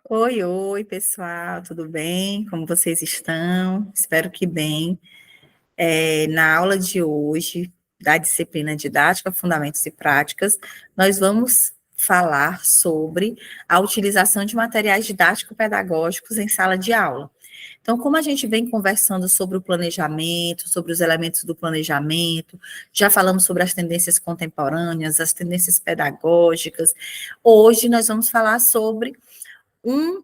Oi, oi, pessoal, tudo bem? Como vocês estão? Espero que bem. Na aula de hoje, da disciplina Didática, Fundamentos e Práticas, nós vamos falar sobre a utilização de materiais didático-pedagógicos em sala de aula. Então, como a gente vem conversando sobre o planejamento, sobre os elementos do planejamento, já falamos sobre as tendências contemporâneas, as tendências pedagógicas, hoje nós vamos falar sobre um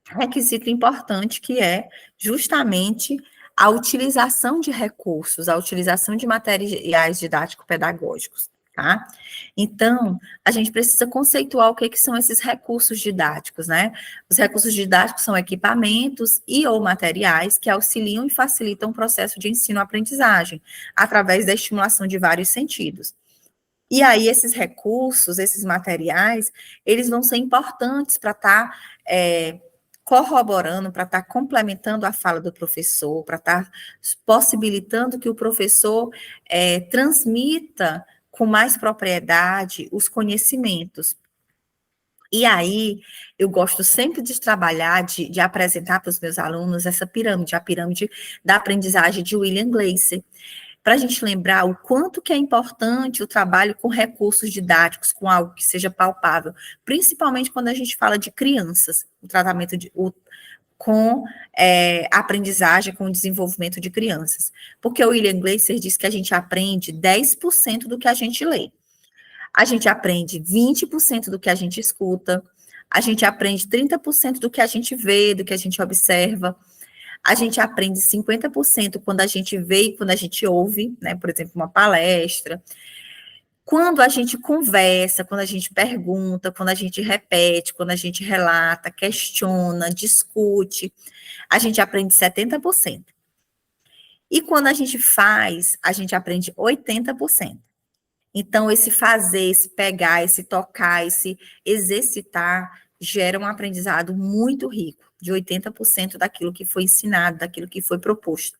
requisito importante que é justamente a utilização de recursos, a utilização de materiais didático-pedagógicos, tá? Então, a gente precisa conceituar o que são esses recursos didáticos, né? Os recursos didáticos são equipamentos e ou materiais que auxiliam e facilitam o processo de ensino-aprendizagem, através da estimulação de vários sentidos. E aí, esses recursos, esses materiais, eles vão ser importantes para estar corroborando, para estar complementando a fala do professor, para estar possibilitando que o professor transmita com mais propriedade os conhecimentos. E aí, eu gosto sempre de trabalhar, de apresentar para os meus alunos essa pirâmide, a pirâmide da aprendizagem de William Glasser, para a gente lembrar o quanto que é importante o trabalho com recursos didáticos, com algo que seja palpável, principalmente quando a gente fala de crianças, o tratamento com a aprendizagem, com o desenvolvimento de crianças. Porque o William Glasser diz que a gente aprende 10% do que a gente lê. A gente aprende 20% do que a gente escuta, a gente aprende 30% do que a gente vê, do que a gente observa, a gente aprende 50% quando a gente vê e quando a gente ouve, né? Por exemplo, uma palestra. Quando a gente conversa, quando a gente pergunta, quando a gente repete, quando a gente relata, questiona, discute, a gente aprende 70%. E quando a gente faz, a gente aprende 80%. Então, esse fazer, esse pegar, esse tocar, esse exercitar, gera um aprendizado muito rico, de 80% daquilo que foi ensinado, daquilo que foi proposto.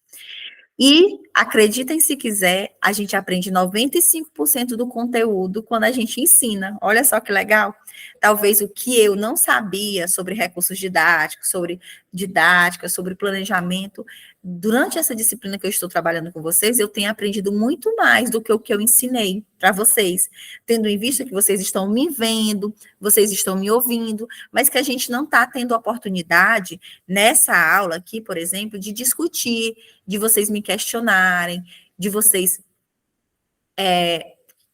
E, acreditem se quiser, a gente aprende 95% do conteúdo quando a gente ensina. Olha só que legal. Talvez o que eu não sabia sobre recursos didáticos, sobre didática, sobre planejamento, durante essa disciplina que eu estou trabalhando com vocês, eu tenho aprendido muito mais do que o que eu ensinei para vocês, tendo em vista que vocês estão me vendo, vocês estão me ouvindo, mas que a gente não está tendo oportunidade nessa aula aqui, por exemplo, de discutir, de vocês me questionarem, de vocês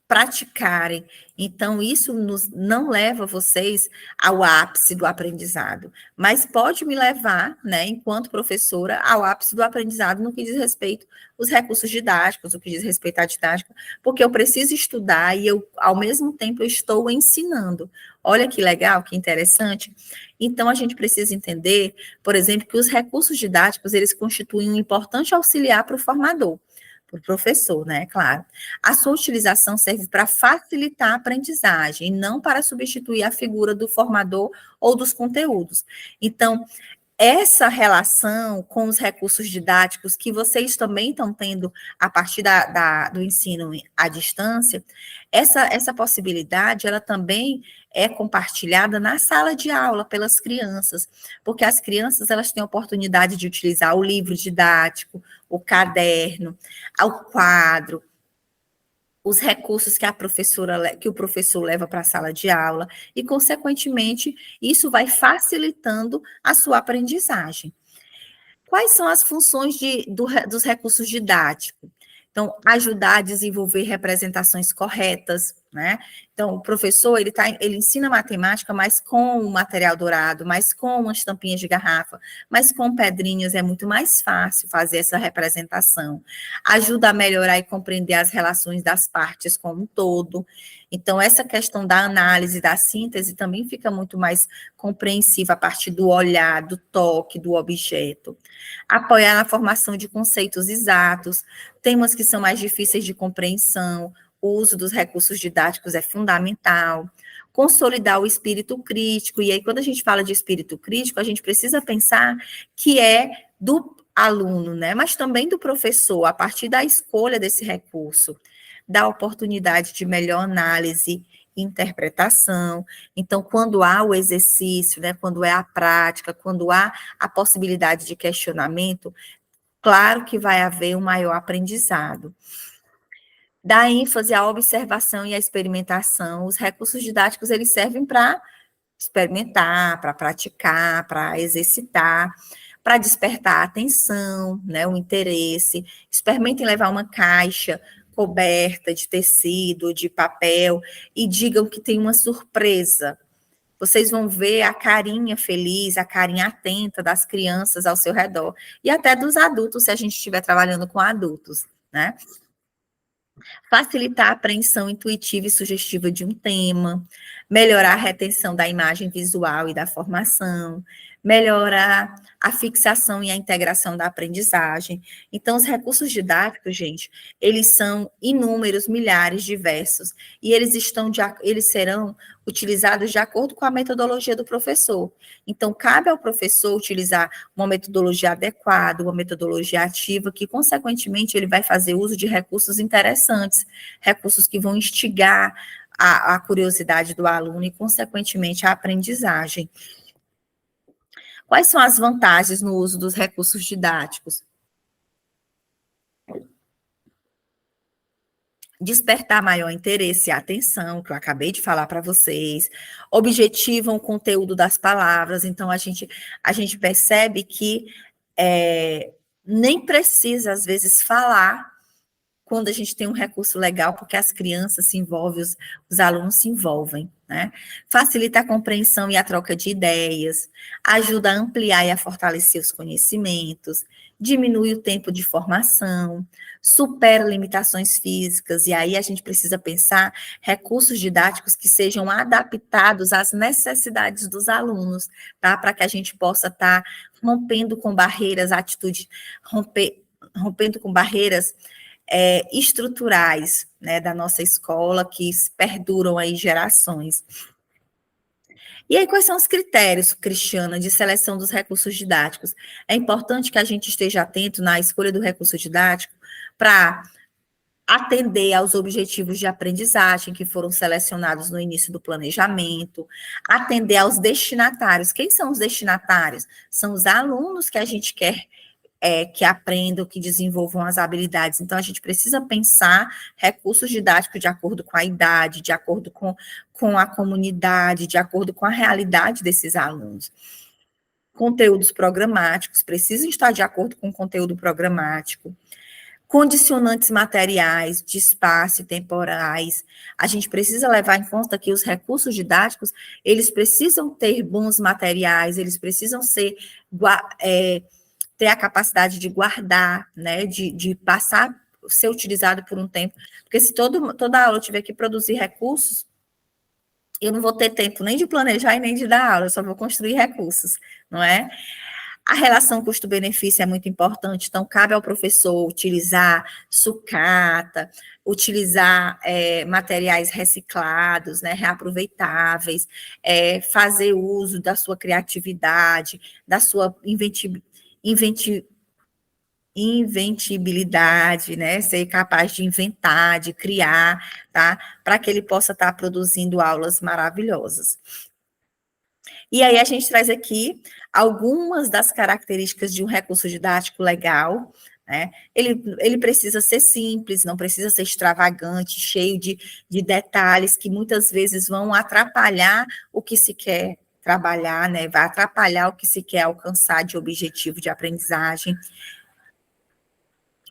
praticarem. Então, isso não leva vocês ao ápice do aprendizado, mas pode me levar, né, enquanto professora, ao ápice do aprendizado no que diz respeito aos recursos didáticos, no que diz respeito à didática, porque eu preciso estudar e eu, ao mesmo tempo, eu estou ensinando. Olha que legal, que interessante. Então, a gente precisa entender, por exemplo, que os recursos didáticos, eles constituem um importante auxiliar para o formador, para o professor, né? Claro. A sua utilização serve para facilitar a aprendizagem, e não para substituir a figura do formador ou dos conteúdos. Então, essa relação com os recursos didáticos que vocês também estão tendo a partir do ensino à distância, essa possibilidade, ela também é compartilhada na sala de aula pelas crianças, porque as crianças, elas têm a oportunidade de utilizar o livro didático, o caderno, o quadro, os recursos que o professor leva para a sala de aula, e, consequentemente, isso vai facilitando a sua aprendizagem. Quais são as funções dos recursos didáticos? Então, ajudar a desenvolver representações corretas, né? Então, o professor, ele ensina matemática, mas com o material dourado, mas com umas tampinhas de garrafa, mas com pedrinhas é muito mais fácil fazer essa representação. Ajuda a melhorar e compreender as relações das partes como um todo. Então, essa questão da análise, da síntese, também fica muito mais compreensiva a partir do olhar, do toque, do objeto. Apoiar na formação de conceitos exatos, temas que são mais difíceis de compreensão, o uso dos recursos didáticos é fundamental. Consolidar o espírito crítico, e aí quando a gente fala de espírito crítico, a gente precisa pensar que é do aluno, né, mas também do professor, a partir da escolha desse recurso, da oportunidade de melhor análise interpretação. Então, quando há o exercício, né, quando é a prática, quando há a possibilidade de questionamento, claro que vai haver um maior aprendizado. Dá ênfase à observação e à experimentação. Os recursos didáticos, eles servem para experimentar, para praticar, para exercitar, para despertar a atenção, né, o interesse. Experimentem levar uma caixa coberta de tecido, de papel, e digam que tem uma surpresa. Vocês vão ver a carinha feliz, a carinha atenta das crianças ao seu redor, e até dos adultos, se a gente estiver trabalhando com adultos, né? Facilitar a apreensão intuitiva e sugestiva de um tema, melhorar a retenção da imagem visual e da formação, melhorar a fixação e a integração da aprendizagem. Então, os recursos didáticos, gente, eles são inúmeros, milhares, diversos, e eles serão utilizados de acordo com a metodologia do professor. Então, cabe ao professor utilizar uma metodologia adequada, uma metodologia ativa, que, consequentemente, ele vai fazer uso de recursos interessantes, recursos que vão instigar a curiosidade do aluno e, consequentemente, a aprendizagem. Quais são as vantagens no uso dos recursos didáticos? Despertar maior interesse e atenção, que eu acabei de falar para vocês, objetivam o conteúdo das palavras, então a gente percebe que nem precisa, às vezes, falar quando a gente tem um recurso legal, porque as crianças se envolvem, os alunos se envolvem, né? Facilita a compreensão e a troca de ideias, ajuda a ampliar e a fortalecer os conhecimentos, diminui o tempo de formação, supera limitações físicas, e aí a gente precisa pensar recursos didáticos que sejam adaptados às necessidades dos alunos, tá? Para que a gente possa estar rompendo com barreiras, rompendo com barreiras estruturais, né, da nossa escola, que perduram aí gerações. E aí, quais são os critérios, Cristiana, de seleção dos recursos didáticos? É importante que a gente esteja atento na escolha do recurso didático para atender aos objetivos de aprendizagem que foram selecionados no início do planejamento, atender aos destinatários. Quem são os destinatários? São os alunos que a gente quer que aprendam, que desenvolvam as habilidades. Então, a gente precisa pensar recursos didáticos de acordo com a idade, de acordo com a comunidade, de acordo com a realidade desses alunos. Conteúdos programáticos precisam estar de acordo com o conteúdo programático. Condicionantes materiais, de espaço e temporais. A gente precisa levar em conta que os recursos didáticos, eles precisam ter bons materiais, eles precisam ter a capacidade de guardar, né, de passar, ser utilizado por um tempo, porque se toda aula eu tiver que produzir recursos, eu não vou ter tempo nem de planejar e nem de dar aula, eu só vou construir recursos, não é? A relação custo-benefício é muito importante, então cabe ao professor utilizar sucata, utilizar materiais reciclados, né, reaproveitáveis, fazer uso da sua criatividade, da sua inventibilidade, né? Ser capaz de inventar, de criar, tá? Para que ele possa estar produzindo aulas maravilhosas. E aí a gente traz aqui algumas das características de um recurso didático legal, né? Ele precisa ser simples, não precisa ser extravagante, cheio de detalhes que muitas vezes vão atrapalhar o que se quer trabalhar, né? Vai atrapalhar o que se quer alcançar de objetivo de aprendizagem.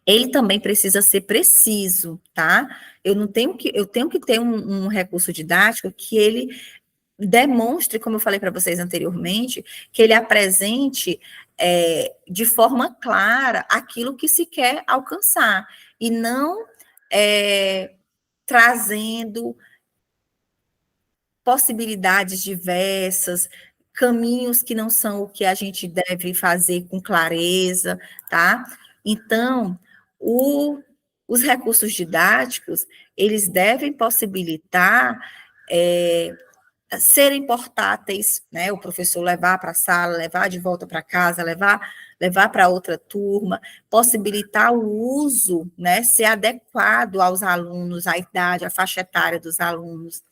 Ele também precisa ser preciso, tá? Eu tenho que ter um recurso didático que ele demonstre, como eu falei para vocês anteriormente, que ele apresente de forma clara aquilo que se quer alcançar, e não trazendo possibilidades diversas, caminhos que não são o que a gente deve fazer com clareza, tá? Então, os recursos didáticos, eles devem possibilitar serem portáteis, né? O professor levar para a sala, levar de volta para casa, levar para outra turma, possibilitar o uso, né? Ser adequado aos alunos, à idade, à faixa etária dos alunos.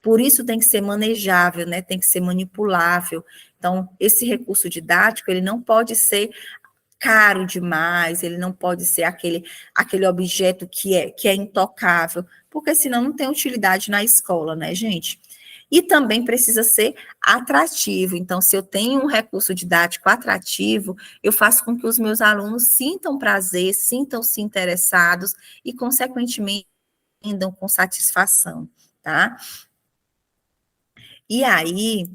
Por isso tem que ser manejável, né? Tem que ser manipulável. Então, esse recurso didático, ele não pode ser caro demais, ele não pode ser aquele objeto que é intocável, porque senão não tem utilidade na escola, né, gente? E também precisa ser atrativo. Então, se eu tenho um recurso didático atrativo, eu faço com que os meus alunos sintam prazer, sintam-se interessados e, consequentemente, aprendam com satisfação, tá? E aí,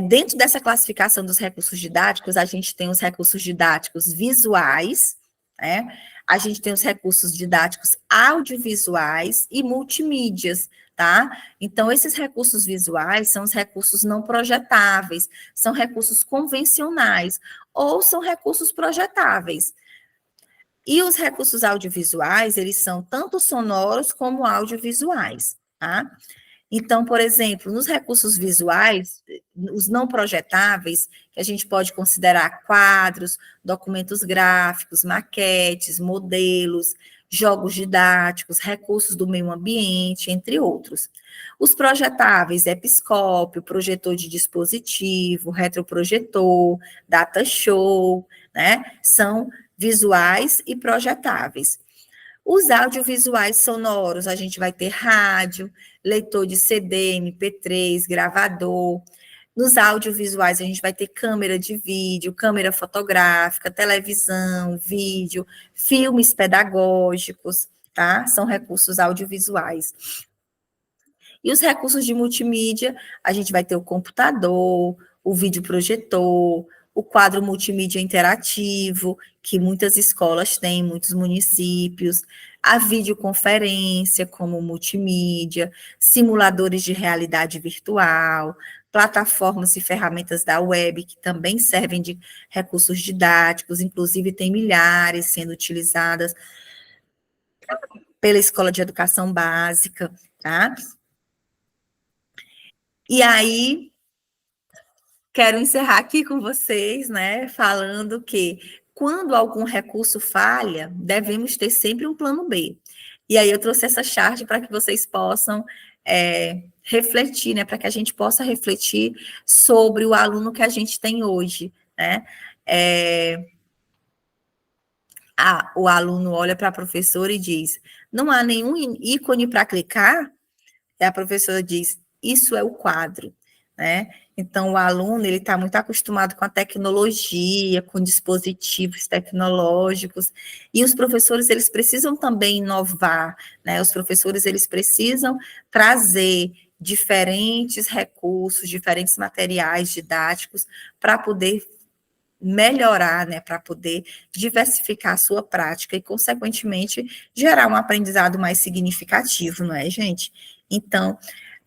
dentro dessa classificação dos recursos didáticos, a gente tem os recursos didáticos visuais, né? A gente tem os recursos didáticos audiovisuais e multimídias, tá? Então, esses recursos visuais são os recursos não projetáveis, são recursos convencionais ou são recursos projetáveis. E os recursos audiovisuais, eles são tanto sonoros como audiovisuais, tá? Então, por exemplo, nos recursos visuais, os não projetáveis, que a gente pode considerar quadros, documentos gráficos, maquetes, modelos, jogos didáticos, recursos do meio ambiente, entre outros. Os projetáveis, episcópio, projetor de dispositivo, retroprojetor, data show, né? São visuais e projetáveis. Os audiovisuais sonoros, a gente vai ter rádio, leitor de CD, MP3, gravador. Nos audiovisuais, a gente vai ter câmera de vídeo, câmera fotográfica, televisão, vídeo, filmes pedagógicos, tá? São recursos audiovisuais. E os recursos de multimídia, a gente vai ter o computador, o videoprojetor, o quadro multimídia interativo, que muitas escolas têm, muitos municípios, a videoconferência como multimídia, simuladores de realidade virtual, plataformas e ferramentas da web, que também servem de recursos didáticos, inclusive tem milhares sendo utilizadas pela Escola de Educação Básica, tá? E aí, quero encerrar aqui com vocês, né, falando que quando algum recurso falha, devemos ter sempre um plano B. E aí eu trouxe essa chart para que vocês possam refletir, né, para que a gente possa refletir sobre o aluno que a gente tem hoje, né? O aluno olha para a professora e diz: não há nenhum ícone para clicar? E a professora diz: isso é o quadro, né? Então, o aluno, ele está muito acostumado com a tecnologia, com dispositivos tecnológicos, e os professores, eles precisam também inovar, né? Os professores, eles precisam trazer diferentes recursos, diferentes materiais didáticos para poder melhorar, né, para poder diversificar a sua prática e, consequentemente, gerar um aprendizado mais significativo, não é, gente? Então,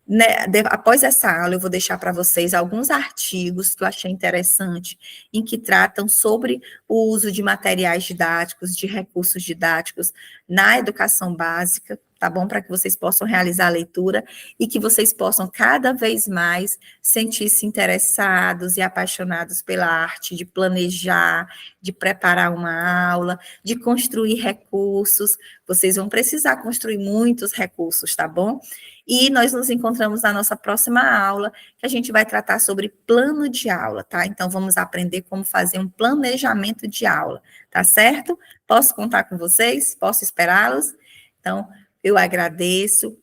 né, após essa aula, eu vou deixar para vocês alguns artigos que eu achei interessante, em que tratam sobre o uso de materiais didáticos, de recursos didáticos na educação básica, tá bom? Para que vocês possam realizar a leitura e que vocês possam cada vez mais sentir-se interessados e apaixonados pela arte de planejar, de preparar uma aula, de construir recursos. Vocês vão precisar construir muitos recursos, tá bom? E nós nos encontramos na nossa próxima aula, que a gente vai tratar sobre plano de aula, tá? Então, vamos aprender como fazer um planejamento de aula, tá certo? Posso contar com vocês? Posso esperá-los? Então, eu agradeço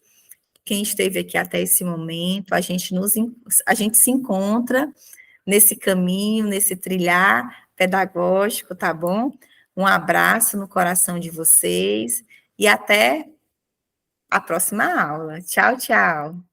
quem esteve aqui até esse momento. A gente se encontra nesse caminho, nesse trilhar pedagógico, tá bom? Um abraço no coração de vocês e até a próxima aula. Tchau, tchau.